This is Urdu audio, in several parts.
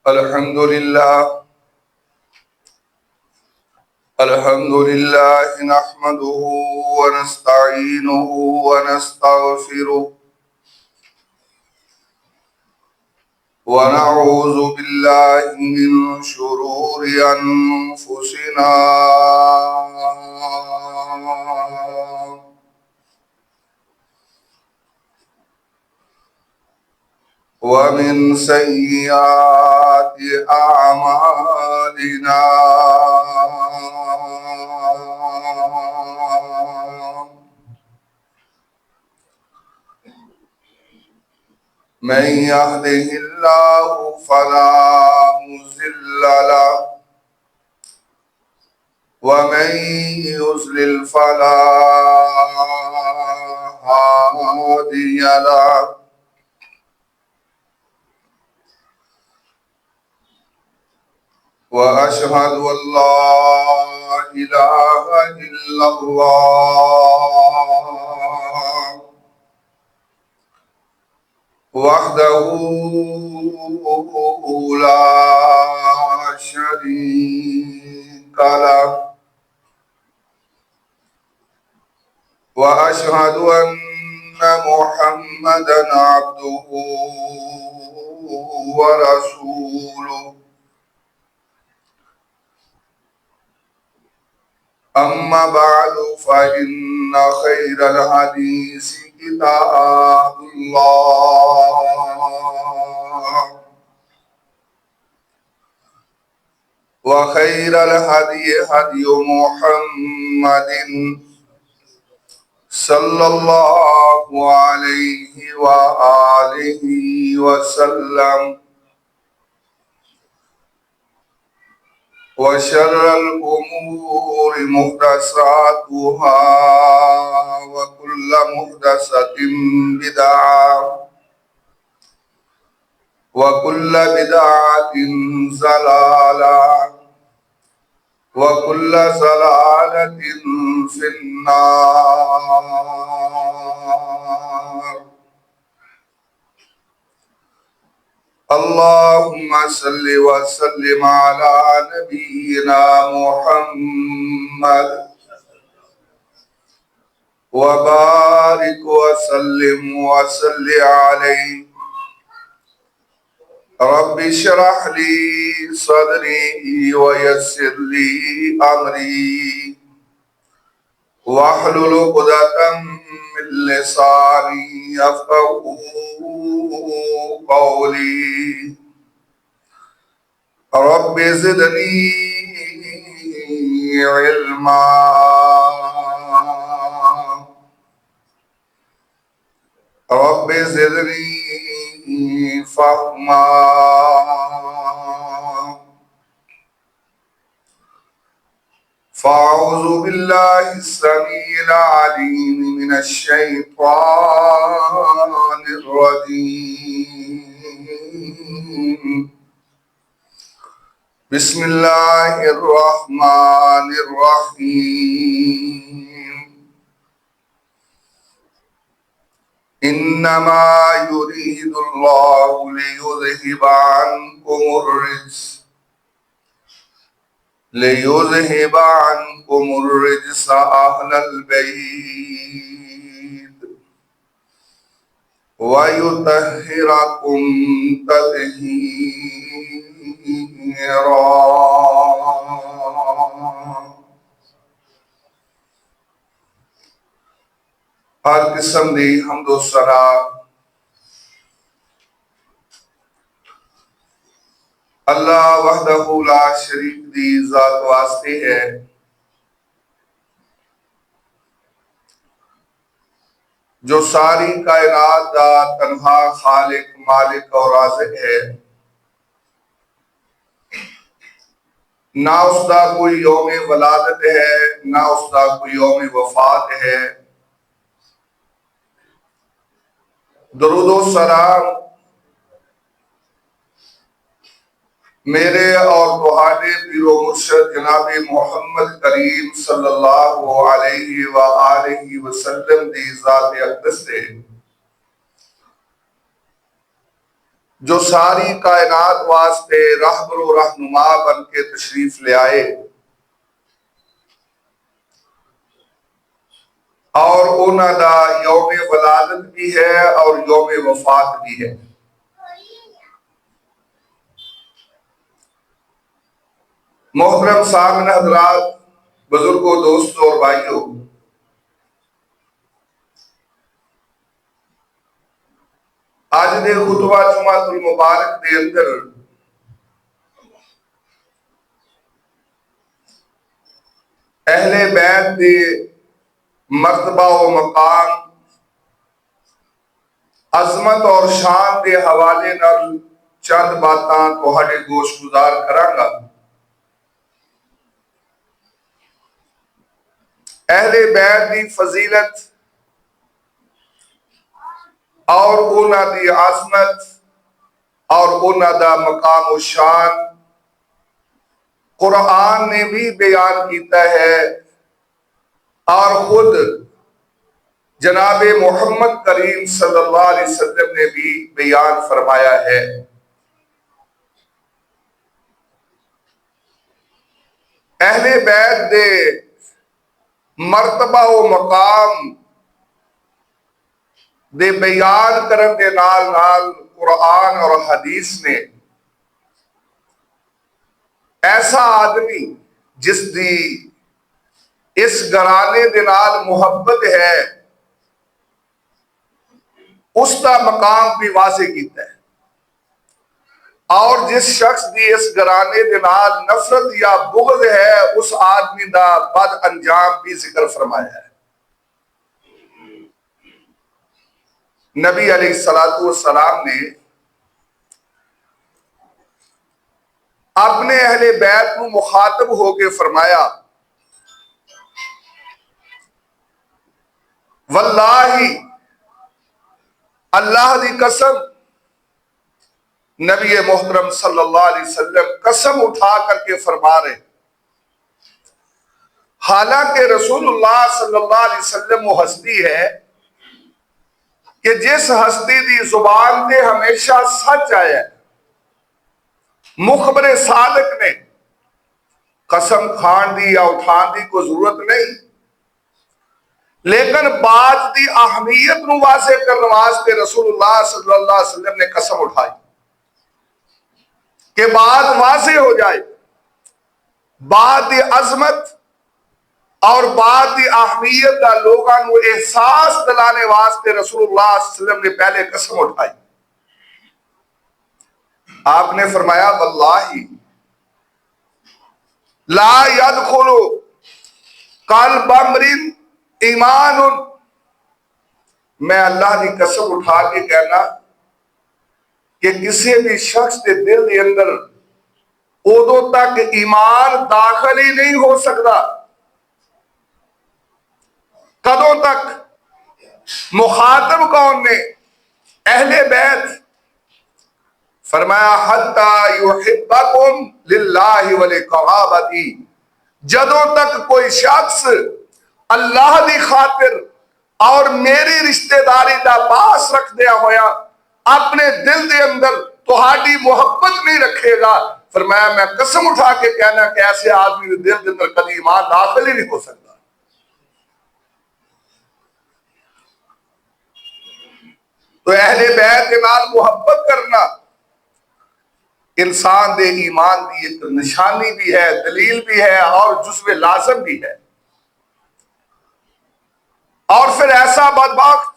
الحمد لله نحمده ونستعينه ونستغفره ونعوذ بالله من شرور أنفسنا ومن سيئات أعمالنا من يهده الله فلا مضل له ومن يضلل فلا هادي له وأشهد أن لا إله إلا الله وحده لا شريك له وأشهد أن محمدًا عبده ورسوله أما بعد فإن خير الحديث كتاب الله وخير الهدي هدي محمد صلى الله عليه وآله وسلم وشر الأمور محدثاتها وكل محدثة بدعة وكل بدعة ضلالة وكل ضلالة في النار. اللهم صل وسلم على نبينا محمد وبارك وسلم عليه. رب اشرح لي صدري ويسر لي أمري واحلل عقدة من لساني يفقهوا قولي. رب زدني علما رب زدني فهما. فأعوذ بالله السميع العليم من الشيطان الرجيم. بسم الله الرحمن الرحيم. إنما يريد الله ليذهب عنكم الرجس أهل البيت ويطهركم تطهيرا. ہر قسم دی حمد و ثنا اللہ وحدہ لا شریک دی ذات واسطے ہے جو ساری کائنات دا تنہا خالق مالک اور رازق ہے. نہ اس دا کوئی یوم ولادت ہے نہ اس دا کوئی یوم وفات ہے. درود و سلام میرے اور تمہارے پیر و مرشد جناب محمد کریم صلی اللہ علیہ وآلہ وسلم دی ذات اقدس سے جو ساری کائنات واسطے رہبر و رہنما بن کے تشریف لے آئے اور انہاں دا یوم ولادت بھی ہے اور یوم وفات بھی ہے۔ محترم سامعین حضرات، بزرگوں، دوستوں اور بھائیوں، آج دے خطبہ جمعۃ المبارک دے اندر اہل بیت دے مرتبہ و مقام، عظمت اور شان دے حوالے نال چند باتاں تہاڈے گوش گزار کراں گا۔ اہل بیت دی فضیلت اور انہاں دی عظمت اور انہاں دا مقام و شان قرآن نے بھی بیان کیتا ہے اور خود جناب محمد کریم صلی اللہ علیہ وسلم نے بھی بیان فرمایا ہے۔ اہل بیت دے مرتبہ و مقام دے بیان کرن دے نال نال قرآن اور حدیث نے ایسا آدمی جس دی اس گھرانے دے نال محبت ہے اس کا مقام بھی واضح کیتا ہے، اور جس شخص دی اس گھرانے دے نال نفرت یا بغض ہے اس آدمی دا بد انجام بھی ذکر فرمایا ہے۔ نبی علیہ السلام نے اپنے اہل بیت کو مخاطب ہو کے فرمایا، واللہ، اللہ دی قسم، نبی محترم صلی اللہ علیہ وسلم قسم اٹھا کر کے فرما رہے، حالانکہ رسول اللہ صلی اللہ علیہ وسلم وہ ہستی ہے کہ جس ہستی دی زبان تے ہمیشہ سچ آیا ہے، مخبر صادق نے قسم کھان دی یا اٹھان دی کوئی ضرورت نہیں، لیکن بات دی اہمیت نو واضح کرنے واسطے رسول اللہ صلی اللہ علیہ وسلم نے قسم اٹھائی کہ بات واضح ہو جائے، بات دی عظمت اور بات دی اہمیت دا لوگاں نو احساس دلانے واسطے رسول اللہ صلی اللہ علیہ وسلم نے پہلے قسم اٹھائی۔ آپ نے فرمایا، واللہ لا يدخل قلب امرئ ایمان، میں اللہ کی قسم اٹھا کے کہنا کہ کسی بھی شخص کے دل کے اندر ادو تک ایمان داخل ہی نہیں ہو سکتا۔ کدوں تک؟ مخاطب کون نے؟ اہل بیت۔ فرمایا حتی یحبکم للہ ولقرابتی، جدوں تک کوئی شخص اللہ دی خاطر اور میری رشتہ داری دا پاس رکھ دیا ہویا اپنے دل دے اندر تہاڈی محبت نہیں رکھے گا، فرمایا میں قسم اٹھا کے کہنا کہ ایسے آدمی دے دل دے اندر کبھی ایمان داخل ہی نہیں ہو سکتا۔ تو اہل بیت کے نال محبت کرنا انسان دے ایمان دی ایک نشانی بھی ہے، دلیل بھی ہے اور جزو لازم بھی ہے۔ اور پھر ایسا بدبخت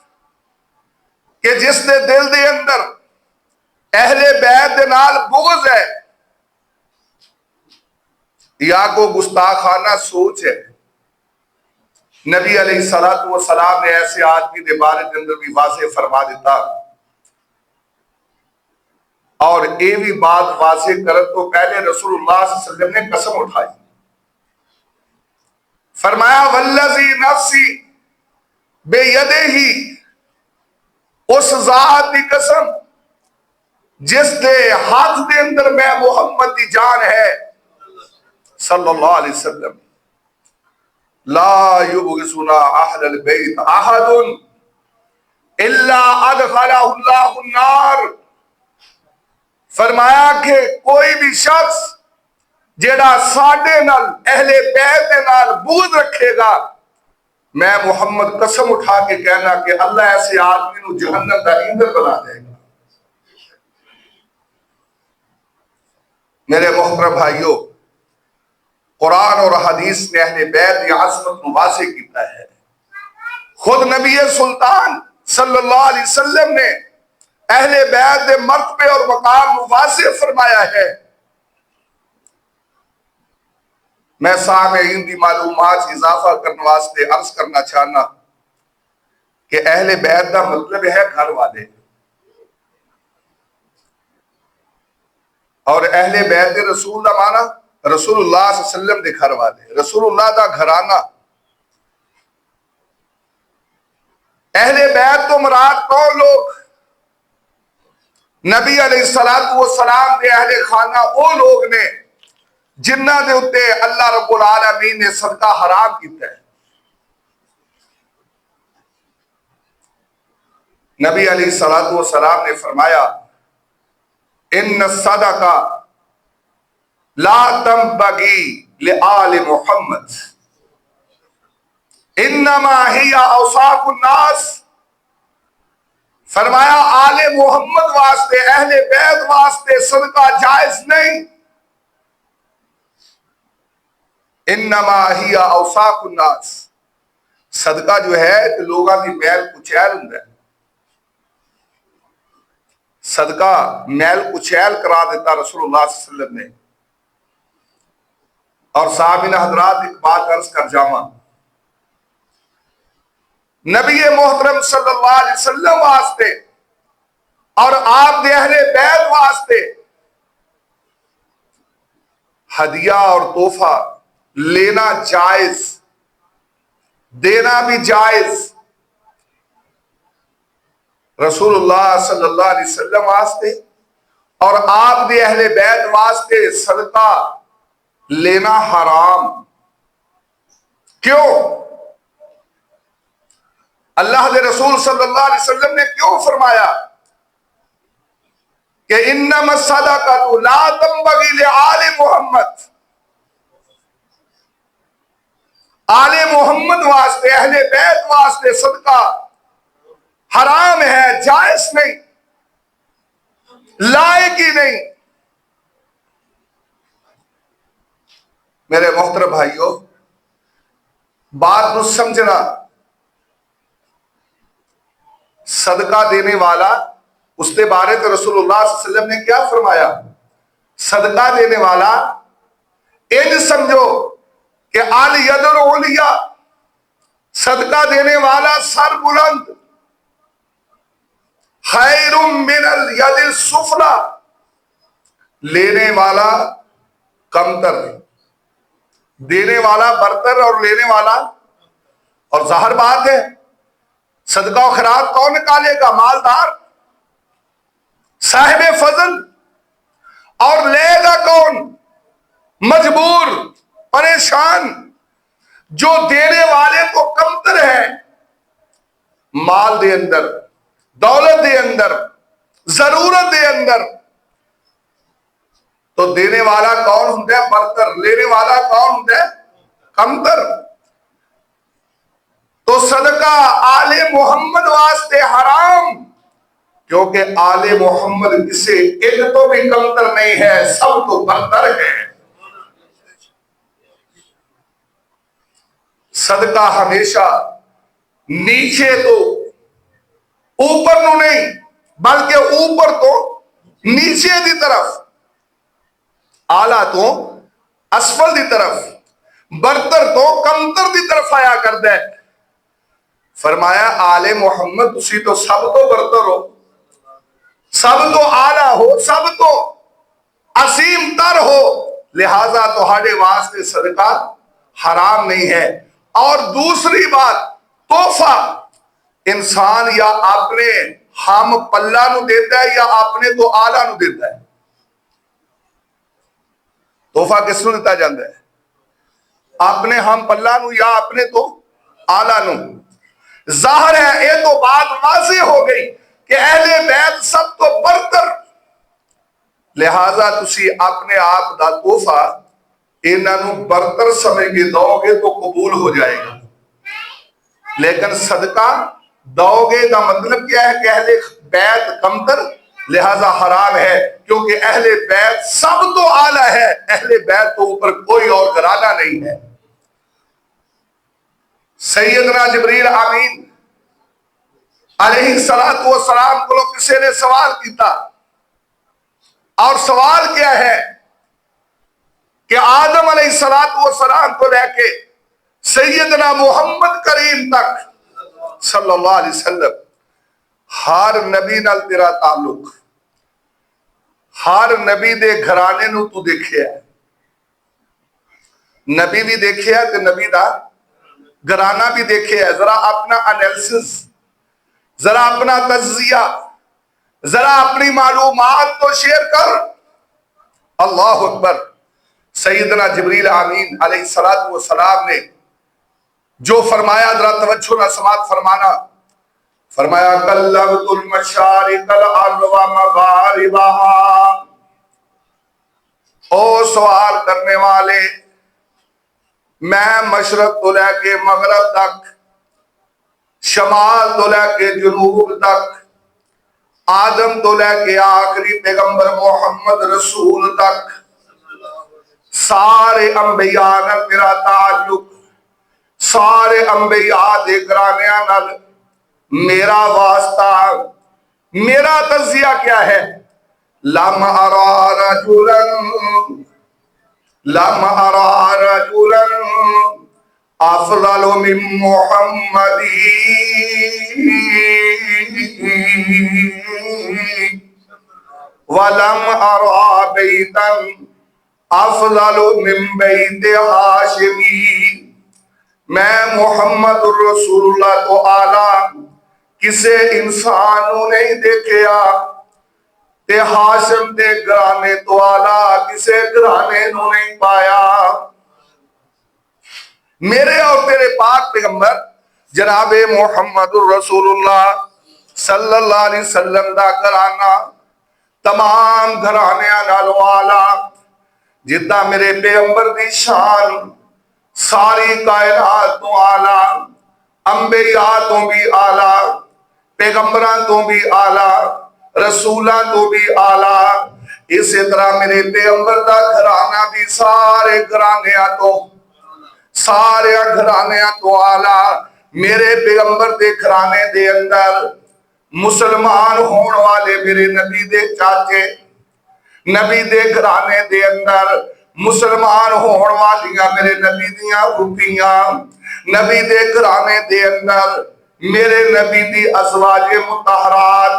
کہ جس دے دل دے اندر اہل بیت دے نال بغض ہے یا کو گستاخانہ سوچ ہے، نبی علیہ السلام نے ایسے آدمی دے بارے کے اندر بھی واضح فرما دیتا، اور یہ بھی بات واضح کرن تو پہلے رسول اللہ صلی اللہ علیہ وسلم نے قسم اٹھائی، فرمایا والذی نفسی بیدہ، اس ذات کی قسم جس دے ہاتھ دے اندر میں محمد کی جان ہے صلی اللہ علیہ وسلم، لا یبغضنا اہل البیت احد الا ادخلہ اللہ النار، فرمایا کہ کوئی بھی شخص جیڑا ساڈے نال اہل بیت دے نال بغض رکھے گا، میں محمد قسم اٹھا کے کہنا کہ اللہ ایسے آدمی نو جہنم دا ایندھن بنا دے گا۔ میرے محترم بھائیو، قرآن اور حدیث نے اہل بیت کی عظمت کو واضح کیتا ہے۔ خود نبی سلطان صلی اللہ علیہ وسلم نے اہل بیت دے مرتبے اور مقام کو واضح فرمایا ہے۔ میں سامعین دی معلومات اضافہ کرنے واسطے عرض کرنا چاہنا کہ اہل بیت دا مطلب ہے گھر والے، اور اہل بیت دے رسول دا معنی رسول اللہ صلی اللہ علیہ وسلم دے گھر والے، رسول اللہ دا گھرانہ۔ اہل بیت تو مراد کون لوگ؟ نبی علیہ السلام دے اہل خانہ وہ لوگ نے جنہ دے اتے اللہ رب العالمین نے صدقہ حرام کیتا ہے۔ نبی علیہ السلام نے فرمایا ان الصدقہ لا تنبغی لآل محمد انما ہی اوساق الناس۔ فرمایا آل محمد واسطے، اہل بیت واسطے صدقہ جائز نہیں۔ انما ہی اوساق الناس، صدقہ جو ہے کہ لوگاں دی میل کچیل ہوندا ہے، صدقہ میل کچیل کرا دیتا رسول اللہ صلی اللہ علیہ وسلم نے۔ اور سامعین حضرات ایک بات عرض کر جاواں، نبی محترم صلی اللہ علیہ وسلم واسطے اور آپ دے اہل بیت واسطے ہدیہ اور تحفہ لینا جائز، دینا بھی جائز۔ رسول اللہ صلی اللہ علیہ وسلم واسطے اور آپ دے اہل بیت واسطے صدقہ لینا حرام۔ کیوں؟ اللہ دے رسول صلی اللہ علیہ وسلم نے کیوں فرمایا کہ انما الصدقۃ لا تنبغی لآل محمد، آل محمد واسطے، اہل بیت واسطے صدقہ حرام ہے، جائز نہیں، لائق ہی نہیں۔ میرے محترم بھائیو، بات کو سمجھنا، صدقہ دینے والا اس کے بارے تو رسول اللہ صلی اللہ علیہ وسلم نے کیا فرمایا؟ صدقہ دینے والا ان سمجھو کہ الید العلیٰ، صدقہ دینے والا سر بلند، خیر من الید السفلی، لینے والا کمتر، دینے والا برتر اور لینے والا۔ اور ظاہر بات ہے صدقہ و خیرات کون نکالے گا؟ مالدار، صاحب فضل۔ اور لے گا کون؟ مجبور، پریشان، جو دینے والے کو کمتر ہے، مال دے اندر، دولت دے اندر، ضرورت دے اندر۔ تو دینے والا کون ہوندا ہے؟ برتر، لینے والا کون ہوندا ہے؟ کمتر۔ تو صدقہ آل محمد واسطے حرام، کیونکہ آل محمد کسے ایک تو بھی کمتر نہیں ہے، سب تو برتر ہے۔ صدقہ ہمیشہ نیچے تو اوپر نو نہیں، بلکہ اوپر تو نیچے دی طرف، آلہ تو اسفل دی طرف، برتر تو کمتر دی طرف آیا کردا ہے۔ فرمایا آل محمد تسی تو سب تو برتر ہو، سب تو آلہ ہو، سب تو عظیم تر ہو، لہذا تہاڈے واسطے صدقہ حرام نہیں ہے۔ اور دوسری بات، تحفہ انسان یا اپنے ہم پلہ نو دیتا ہے یا اپنے تو آلہ نو دیتا ہے۔ تحفہ کس نو دیتا جاندہ ہے؟ اپنے ہم پلہ نو یا اپنے تو آلہ نو۔ ظاہر ہے یہ تو بات واضح ہو گئی کہ اہل بیت سب تو برتر، لہذا تسی اپنے آپ دا تحفہ انہوں برتر سمجھ کے دو گے تو قبول ہو جائے گا، لیکن صدقہ دو گے کا مطلب کیا ہے کہ اہل بیت کمتر، لہذا حرام ہے، کیونکہ اہل بیت سب تو اعلیٰ ہے، اہل بیت تو اوپر کوئی اور گھرانہ نہیں ہے۔ سیدنا جبریل امین علیہ السلام کو کسی نے سوال کیتا، اور سوال کیا ہے کہ آدم علیہ السلام کو لے کے سیدنا محمد کریم تک صلی اللہ علیہ وسلم ہر نبی نال تیرا تعلق، ہر نبی دے گھرانے نو تو دیکھیا ہے، نبی بھی دیکھیا تے نبی دا گھرانہ بھی دیکھیا ہے۔ ذرا اپنا انیلسس، ذرا اپنا تجزیہ، ذرا اپنی معلومات تو شیئر کر۔ اللہ اکبر۔ سیدنا جبریل امین علیہ السلام نے جو فرمایا ذرا توجہ نہ سماعت فرمانا، فرمایا کلمت المشارق الارض و مغاربہا، او سوال کرنے والے، میں مشرق تو لے کے مغرب تک، شمال تو لے کے جنوب تک، آدم تو لے کے آخری پیغمبر محمد رسول تک، سارے انبیاء نال میرا تعلق، سارے انبیاء دے گھرانیاں نال میرا واسطہ، میرا تجزیہ کیا ہے؟ لم ارا رجلا افضل من محمد ولم ارا بیتا افضل من بیت ہاشمی، میں محمد رسول اللہ تو اعلیٰ کسے انسانوں نہیں دیکھیا، تے ہاشم دے گھرانے تو اعلیٰ کسے گھرانے نو نہیں پایا۔ میرے اور تیرے پاک پیغمبر جناب محمد رسول اللہ صلی اللہ علیہ وسلم دا گھرانہ تمام گھرانیاں نالوں اعلیٰ، جتنا میرے پیغمبر دی شان ساری کائنات تو اعلیٰ، انبیاء تو بھی اعلیٰ، پیغمبران تو بھی اعلیٰ، رسولان تو بھی اعلیٰ، اسی طرح میرے پیغمبر دا گھرانہ بھی سارے گھرانیاں تو اعلیٰ۔ میرے پیغمبر دے گھرانے دے اندر مسلمان ہون والے میرے نبی دے چاچے، نبی دے گھرانے دے اندر مسلمان ہون والیاں میرے نبی دیاں پھوپھیاں، نبی دے گھرانے دے اندر میرے نبی دی ازواج مطہرات،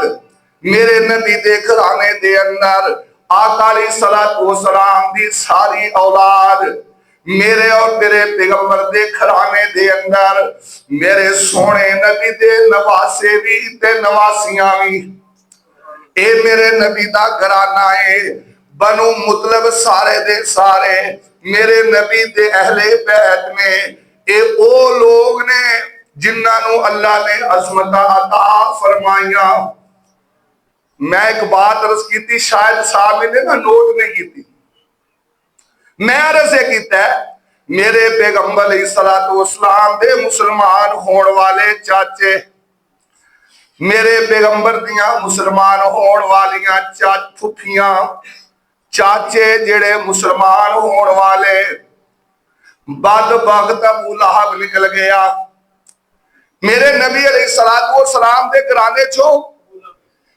میرے نبی دے گھرانے دے اندر آقا علیہ السلام دی ساری اولاد، میرے اور تیرے پیغمبر دے گھرانے دے اندر میرے سونے نبی دے نواسے بھی تے نواسیاں بھی، اے میرے نبی دا گھرانہ ہے۔ بنو مطلب سارے دے سارے میرے نبی دے اہل بیت میں اے او لوگ نے جنہاں نو اللہ نے عظمت عطا فرمائیاں۔ میں ایک بات عرض کی تھی، شاید صاحب نے نا نوٹ نہیں کی تھی، میں عرض یہ کیتا ہے میرے پیغمبر علیہ السلام دے مسلمان ہون والے چاچے، میرے پیغمبر دیاں مسلمان ہون والیاں پھوپھیاں، چاچے جڑے مسلمان ہون والے، بدبخت ابو لہب نکل گیا۔ میرے نبی علیہ السلام دے گھرانے چوں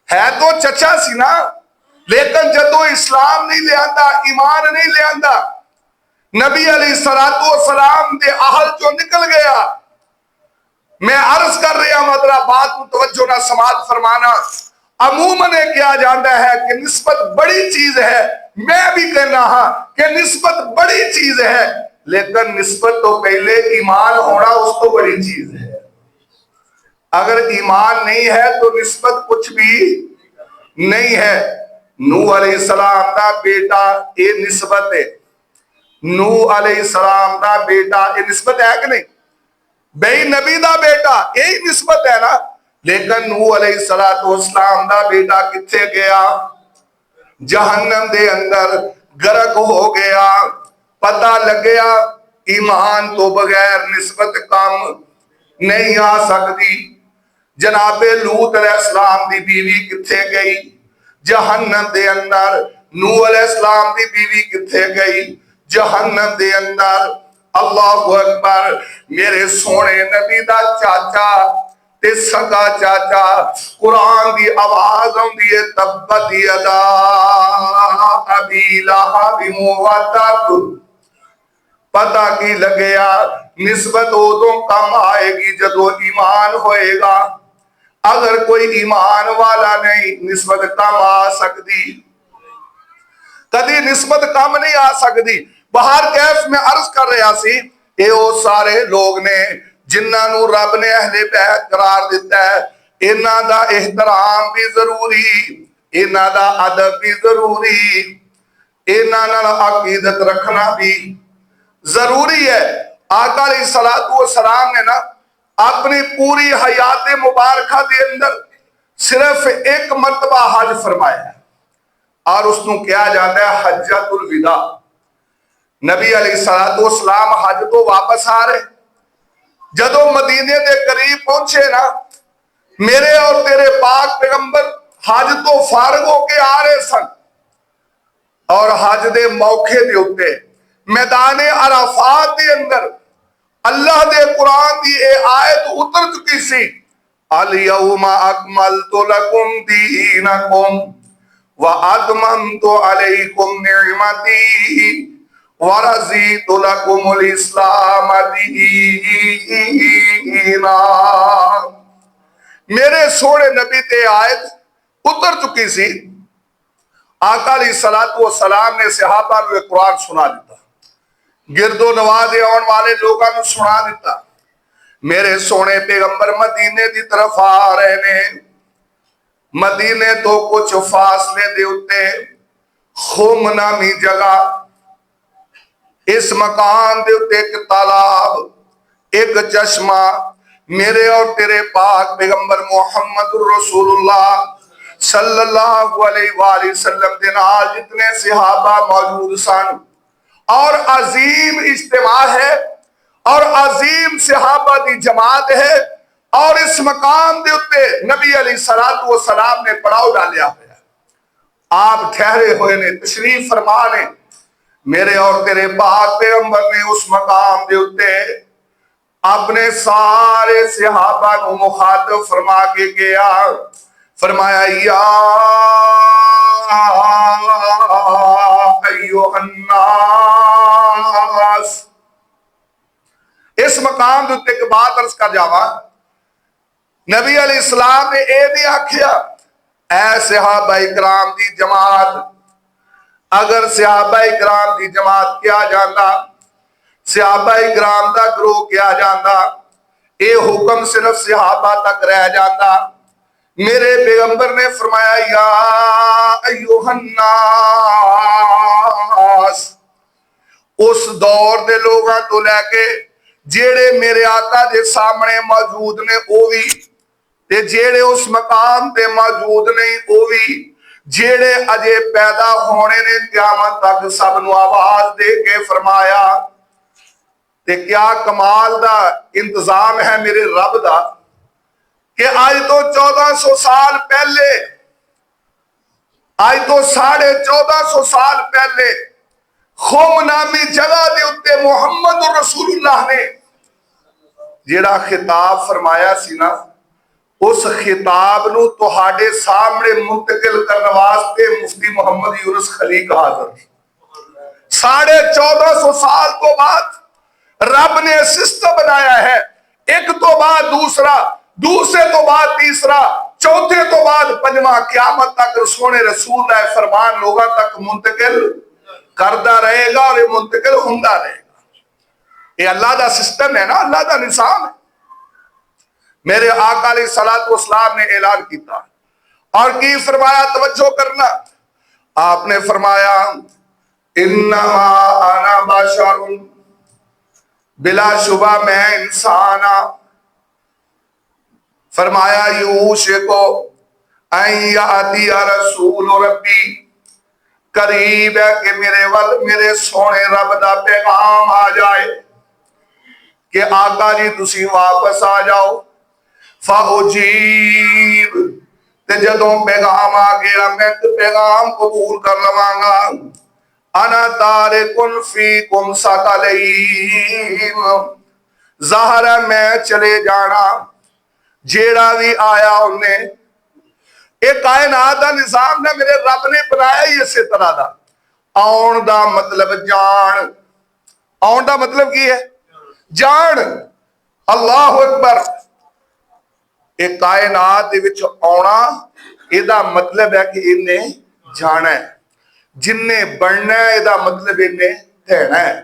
ہے تو چچا سی نا، لیکن جدو اسلام نہیں لے آندا، ایمان نہیں لے آندا، نبی علیہ السلام دے اہل چوں نکل گیا۔ میں عرض کر رہا ہوں ذرا بات کو توجہ نہ سماعت فرمانا۔ عموماً کیا جاتا ہے کہ نسبت بڑی چیز ہے، میں بھی کہنا ہاں کہ نسبت بڑی چیز ہے، لیکن نسبت تو پہلے ایمان ہونا اس تو بڑی چیز ہے۔ اگر ایمان نہیں ہے تو نسبت کچھ بھی نہیں ہے۔ نوح علیہ السلام دا بیٹا یہ نسبت ہے، نوح علیہ السلام دا بیٹا یہ نسبت ہے کہ نہیں؟ بھئی نبی دا بیٹا یہی نسبت ہے نا، لیکن نوح علیہ السلام دا بیٹا کتھے گیا؟ جہنم دے اندر غرق ہو گیا۔ پتہ لگیا ایمان تو بغیر نسبت کم نہیں آ سکتی۔ جناب لوط علیہ السلام دی بیوی کتھے گئی؟ جہنم دے اندر۔ نوح علیہ السلام دی بیوی کتھے گئی؟ جہنم دے اندر۔ اللہ اکبر۔ میرے سونے نبی دا چاچا تے سگا چاچا، قرآن دی آواز آندی ہے تبت یدا ابی لہب وتب۔ پتہ کی لگیا نسبت ادوں کم آئے گی جدو ایمان ہوئے گا۔ اگر کوئی ایمان والا نہیں نسبت کم آ سکتی، کدی نسبت کم نہیں آ سکتی۔ بہر کیف میں عرض کر رہا سی، اے او سارے لوگ نے جنہاں نو رب نے اہل بیت قرار دیتا ہے، انہاں دا احترام بھی ضروری، انہاں دا ادب بھی ضروری، انہاں نال عقیدت رکھنا بھی ضروری ہے۔ آقا علیہ الصلوۃ والسلام نے نا اپنی پوری حیات مبارکہ دے اندر صرف ایک مرتبہ حج فرمایا ہے، اور اس نو کیا جاتا ہے حجۃ الوداع۔ نبی علیہ الصلوۃ والسلام حج تو واپس آ رہے، جدو مدینے دے قریب پہنچے نا، میرے اور تیرے پاک پیغمبر حج تو فارغ ہو کے آ رہے سن، اور حج دے موقع دے اتے میدان عرفات دے اندر اللہ دے قرآن دی اے آیت اتر چکی سی، الیوم اکملت لکم دینکم واتممت علیکم نعمتی ورضیت لکم الاسلام دینا۔ میرے سونے نبی تے آیت اتر چکی سی، آقا علیہ الصلوۃ والسلام نے صحابہ نے قرآن سنا دیتا، گرد و نواز آن والے لوگوں نے سنا دیتا۔ میرے سونے پیغمبر مدینے دی طرف آ رہے نے، مدینے تو کچھ فاصلے دے اتے خم نامی جگہ، اس مکان دے اتے ایک تالاب، ایک چشمہ، میرے اور تیرے پاک پیغمبر محمد رسول اللہ صلی اللہ علیہ وآلہ وسلم دے نال جتنے صحابہ موجود سن، اور عظیم اجتماع ہے، اور عظیم صحابہ دی جماعت ہے، اور اس مقام دے اتے نبی علیہ الصلوۃ والسلام نے پڑاؤ ڈالیا ہوا، آپ ٹھہرے ہوئے نے، تشریف فرما نے۔ میرے اور تیرے پاک پیغمبر نے اس مقام دے اتے اپنے سارے صحابہ کو مخاطب فرما کے گیا، فرمایا یا ایھا الناس۔ اس مقام دے ایک بات عرض کر جاواں، نبی علیہ السلام نے اے نہیں آکھیا اے صحابہ اکرام دی جماعت، اگر صحابہ اکرام دی جماعت کیا جاندا، صحابہ اکرام دا گروہ کیا جاندا، اے حکم صرف صحابہ تک رہ جاندا۔ میرے پیغمبر نے فرمایا یا ایھا الناس، اس دور دے لوگاں تو لے کے جیڑے میرے آقا دے سامنے موجود نے او بھی، تے جیڑے اس مقام تے موجود نہیں او بھی، جیڑے اجے پیدا ہونے نے قیامت تک سب نو آواز دے کے فرمایا۔ تے کیا کمال دا انتظام ہے میرے رب دا کہ آج تو 1400 سال پہلے، آج تو 1450 سال پہلے خم نامی جگہ دے اتے محمد رسول اللہ نے جیڑا خطاب فرمایا سی نا، اس خطاب نو تہاڈے سامنے منتقل کرنے واسطے مفتی محمد یونس خلیق حاضر۔ 1450 سال تو بعد رب نے سسٹم بنایا ہے، ایک تو بعد دوسرا، دوسرے تو بعد تیسرا، چوتھے تو بعد پنجواں، قیامت تک سونے رسول کا فرمان لوگوں تک منتقل کرتا رہے گا، اور یہ منتقل ہوتا رہے گا۔ یہ اللہ دا سسٹم ہے نا، اللہ دا نظام ہے۔ میرے آقا علیہ الصلوۃ والسلام نے اعلان کیتا، اور کی فرمایا، توجہ کرنا، آپ نے فرمایا انما انا بشر، بلا شبہ میں انسان ہاں۔ فرمایا یوشکو ان یاتی رسول ربی، قریب ہے کہ میرے ول میرے سونے رب دا پیغام آ جائے کہ آقا جی تسی واپس آ جاؤ. فاجیب تے جدوں پیغام آ گیا میں پیغام قبول کر لواں گا. انا تارکن فیکم ثقلین ظاہر ہے میں چلے جانا جیڑا بھی آیا انہیں ایک کائنات دا نظام نے میرے رب نے بنایا ہی اسی طرح دا. آن دا مطلب جان. آن دا مطلب کی ہے؟ جان. اللہ اکبر. ایک کائنات دے وچ آنا ایدہ مطلب ہے کہ انہیں جانا ہے. جنہیں بڑھنا ہے ایدہ مطلب انہیں تہنا ہے.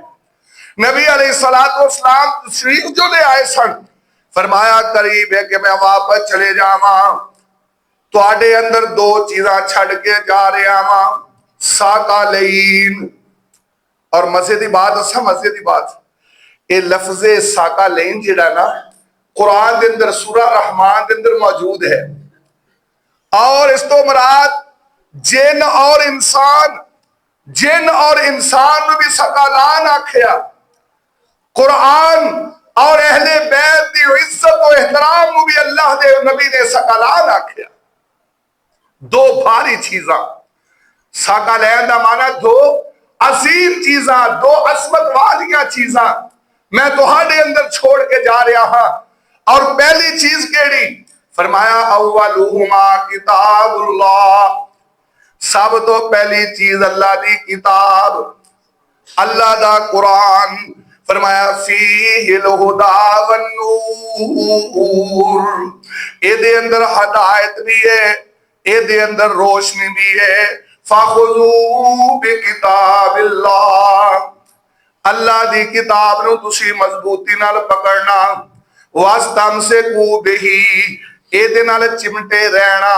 نبی علیہ السلام تشریف جو لے آئے سن فرمایا قریب ہے کہ میں واپس چلے جاواں تو آڈے اندر دو چیزاں چھڑ کے جا رہے آواں ثقلین. اور مزے دی بات اسا مزے دی بات اے لفظ ثقلین جڑا نا قرآن دے اندر سورہ رحمان دے اندر موجود ہے اور اس تو مراد جن اور انسان میں بھی ثقلان آکھیا. قرآن اور اہل بیت دی عزت و احترام میں بھی اللہ دے نبی نے ثقلان آکھیا. دو بھاری چیزاں. ثقلین دا معنی دو عظیم چیزاں دو عظمت والیاں چیزاں میں تہاڈے اندر چھوڑ کے جا رہا ہاں. اور پہلی چیز کیڑی؟ فرمایا اولہما کتاب اللہ. سب تو پہلی چیز اللہ دی کتاب اللہ دا قرآن. فرمایا فیہ الہدی والنور. اے دے اندر ہدایت بھی ہے اے دے اندر روشنی بھی ہے. فَخُذُوا بِكِتَابِ اللَّهِ. اللہ دی کتاب نو تسی مضبوطی نال پکڑنا. وَاسْتَمْسِكُوا بِهِ. اے دے نال چمٹے رہنا.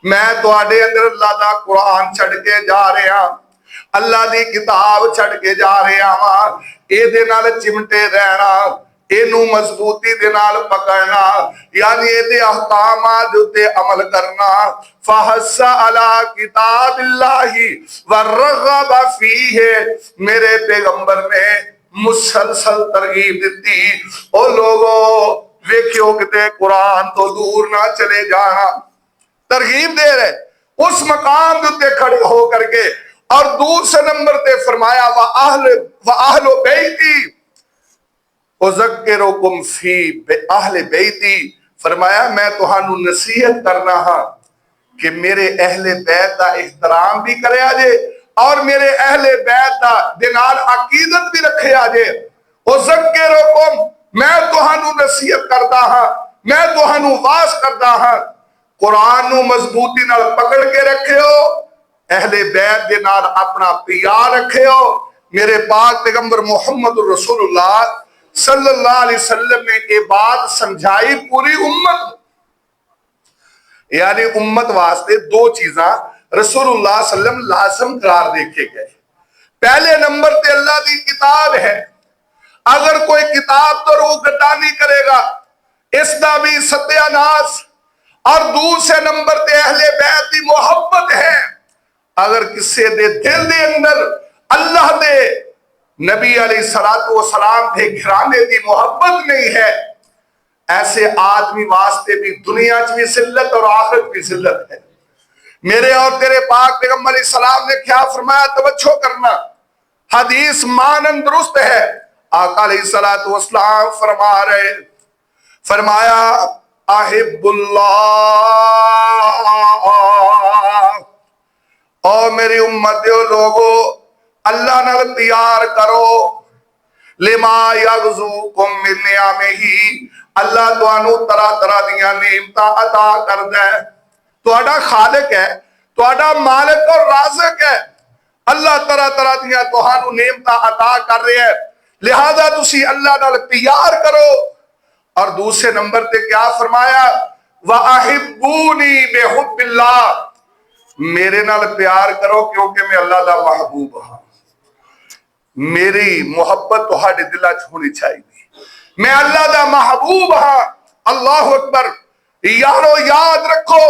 میں تو آڈے اندر اللہ دا قرآن چھڑ کے جا رہے ہیں اللہ دی کتاب چھڑ کے جا رہے ہیں. اے دے نال چمٹے رہنا اینو مضبوطی دے نال پکڑنا یعنی اے دے احکامات تے عمل کرنا. فحث علی کتاب اللہ ورغب فیہ. میرے پیغمبر نے مسلسل ترغیب دیتی او لوگوں ویکھیو کتے قرآن تو دور نہ چلے جانا. ترغیب دے رہے اس مقام تے کھڑے ہو کر کے. اور دوسرے نمبر تے فرمایا وَأَهْلُ بَيْتِي اُذَكِّرُكُمْ فِي أَهْلِ بَيْتِي. فرمایا میں تہانوں نصیحت کرنا ہاں کہ میرے اہل بیت دا احترام بھی کرے آجے اور میرے اہل بیت دا دنال عقیدت بھی رکھے آجے. اُذَكِّرُكُمْ میں تہانوں نصیحت کرتا ہاں میں تہانوں واز کرتا ہاں. قرآن نو مضبوطی نال پکڑ کے رکھے ہو اہل بیت دے نال اپنا پیار رکھے ہو. میرے پاک پیغمبر محمد رسول اللہ صلی اللہ علیہ وسلم نے یہ بات سمجھائی پوری امت یعنی امت واسطے دو چیزاں رسول اللہ صلی اللہ علیہ وسلم لازم قرار دیکھے گئے. پہلے نمبر تے اللہ دی کتاب ہے. اگر کوئی کتاب تو روح گردانی کرے گا اس دا بھی ستیہ ناس. اور دوسرے نمبر تے اہل بیت دی محبت ہے. اگر کسی دے دل دے اندر اللہ دے نبی علیہ السلام دے گھرانے دی محبت نہیں ہے ایسے آدمی واسطے بھی دنیا چ بھی ذلت اور آخرت بھی ذلت ہے. میرے اور تیرے پاک پیغمبر علیہ السلام نے کیا فرمایا توجہ کرنا حدیث مانند درست ہے. آقا علیہ السلام فرما رہے فرمایا احب اللہ او میری امت دیو لوگو اللہ نال پیار کرو. لما یغزوکم من نعمہ اللہ توانو طرح طرح دیاں نعمتاں عطا کردا ہے. تہاڈا خالق ہے تہاڈا مالک اور رازق ہے. اللہ طرح طرح دیاں تہانو نعمتاں عطا کر رہے ہے لہذا تسی اللہ نال پیار کرو. اور دوسرے نمبر تے کیا فرمایا وَأَحِبُّونِي بِحُبِّ اللَّهِ. میرے نال پیار کرو کیونکہ میں اللہ دا محبوب ہاں. میری محبت تہاڈے دلاں وچ ہونی چاہیے. میں اللہ دا محبوب ہاں. اللہ اکبر. یارو یاد رکھو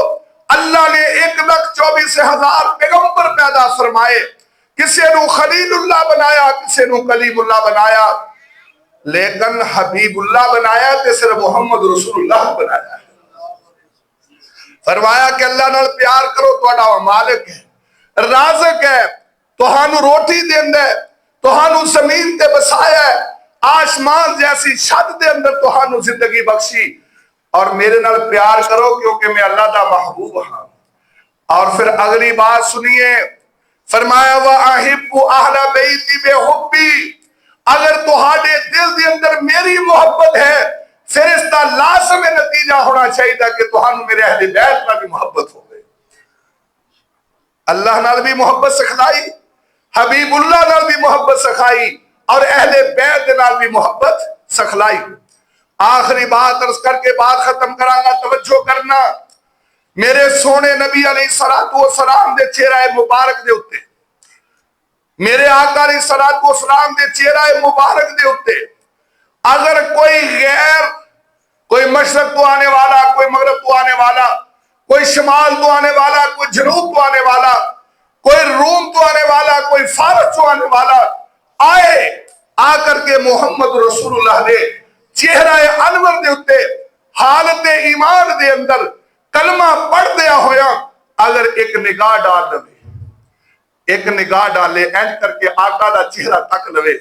اللہ نے 1,24,000 پیغمبر پیدا فرمائے، کسی نو خلیل اللہ بنایا، کسی نو کلیم اللہ بنایا، لیکن حبیب اللہ بنایا تے صرف محمد رسول اللہ بنایا۔ فرمایا کہ اللہ نال پیار کرو، تہاڈا مالک ہے، رازق ہے، تہانوں روٹی دیندا ہے، تہانوں زمین تے بسایا ہے، آسمان جیسی چھت دے اندر تہانوں زندگی بخشی، اور میرے نال پیار کرو کیونکہ میں اللہ دا محبوب ہاں۔ اور پھر اگلی بات سنیے، فرمایا وَأَحِبُّ أَهْلَ بَيْتِي بِحُبِّي، اگر تہاڈے دل دے اندر میری محبت ہے پھر اس کا لازم نتیجہ ہونا چاہیے کہ تہانوں میرے اہل بیت نال بھی محبت ہو گئی۔ اللہ نال بھی محبت سکھلائی، حبیب اللہ نال بھی محبت سکھائی، اور اہل بیت نال بھی محبت سکھلائی۔ آخری بات عرض کر کے بات ختم کراں گا، توجہ کرنا، میرے سونے نبی علیہ السلام دے چہرہ مبارک دے اتے، میرے آقا علیہ السلام دے چہرہ مبارک دے اتے اگر کوئی غیر، کوئی مشرق تو آنے والا، کوئی مغرب تو آنے والا، کوئی شمال تو آنے والا، کوئی جنوب تو آنے والا، کوئی روم تو آنے والا، کوئی فارس تو آنے والا آئے، آ کر کے محمد رسول اللہ نے چہرہ انور دے اتے حالت ایمان دے اندر کلمہ پڑھ دیا ہویا اگر ایک نگاہ ڈال لے، ایک نگاہ ڈالے اینڈ کر کے آقا دا چہرہ تک لوے،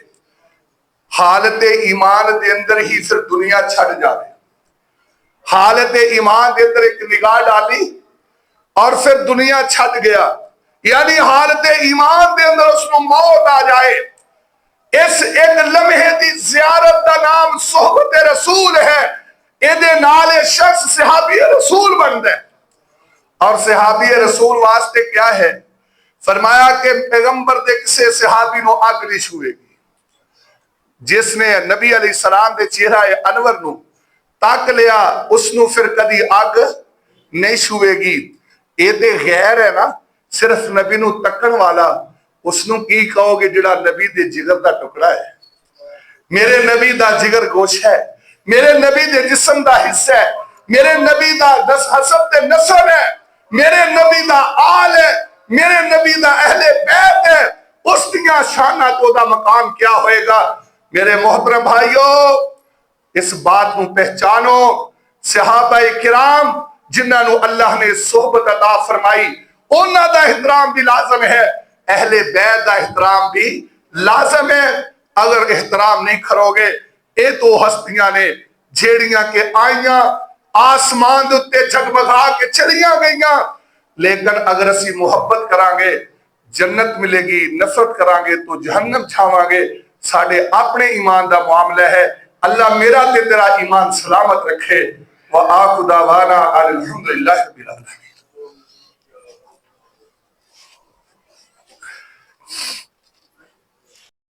حالت ایمان دے اندر ہی پھر دنیا چھڑ جائے۔ حالت ایمان دے اندر ایک نگاہ ڈالی اور پھر دنیا چھٹ گیا، یعنی حالت ایمان دے اندر اس کو موت آ جائے۔ اس ایک لمحے دی زیارت دا نام صحبت رسول ہے، ایدے نال شخص صحابی رسول بنتا ہے۔ اور صحابی رسول واسطے کیا ہے؟ فرمایا کہ پیغمبر دے کسے صحابی نو اگ نہیں چھوئے گی، جس نے نبی علیہ السلام دے چہرہ انور نو تاک لیا اس نو پھر کدی اگ نہیں چھوئے گی۔ ایدے غیر ہے نا، صرف نبی نو تکن والا، اس نو کی کہو گے جڑا نبی دے جگر دا ٹکڑا ہے، میرے نبی دا جگر گوشت ہے، میرے نبی دے جسم دا حصہ ہے، میرے نبی دا حسب تے نسل ہے، میرے نبی دا آل ہے، میرے نبی دا اہل بیت ہے، اس دیاں شانہ تو دا مقام کیا ہوئے گا؟ میرے محترم بھائیو، اس بات کو پہچانو، صحابہ کرام جنہاں نو اللہ نے صحبت عطا فرمائی انہاں دا احترام بھی لازم ہے، اہل بیت دا احترام بھی لازم ہے۔ اگر احترام نہیں کرو گے، اے تو ہستیاں نے جیڑیاں کے آئیاں آسمان دے جگمگا کے چڑیاں گئیاں، لیکن اگر اسی محبت کران گے جنت ملے گی، نفرت کران گے تو جہنم چھاواں گے۔ ساڑھے اپنے ایمان دا معاملہ ہے، اللہ میرا تے تیرا ایمان سلامت رکھے۔ وآخر دعوانا الحمدللہ رب العالمین۔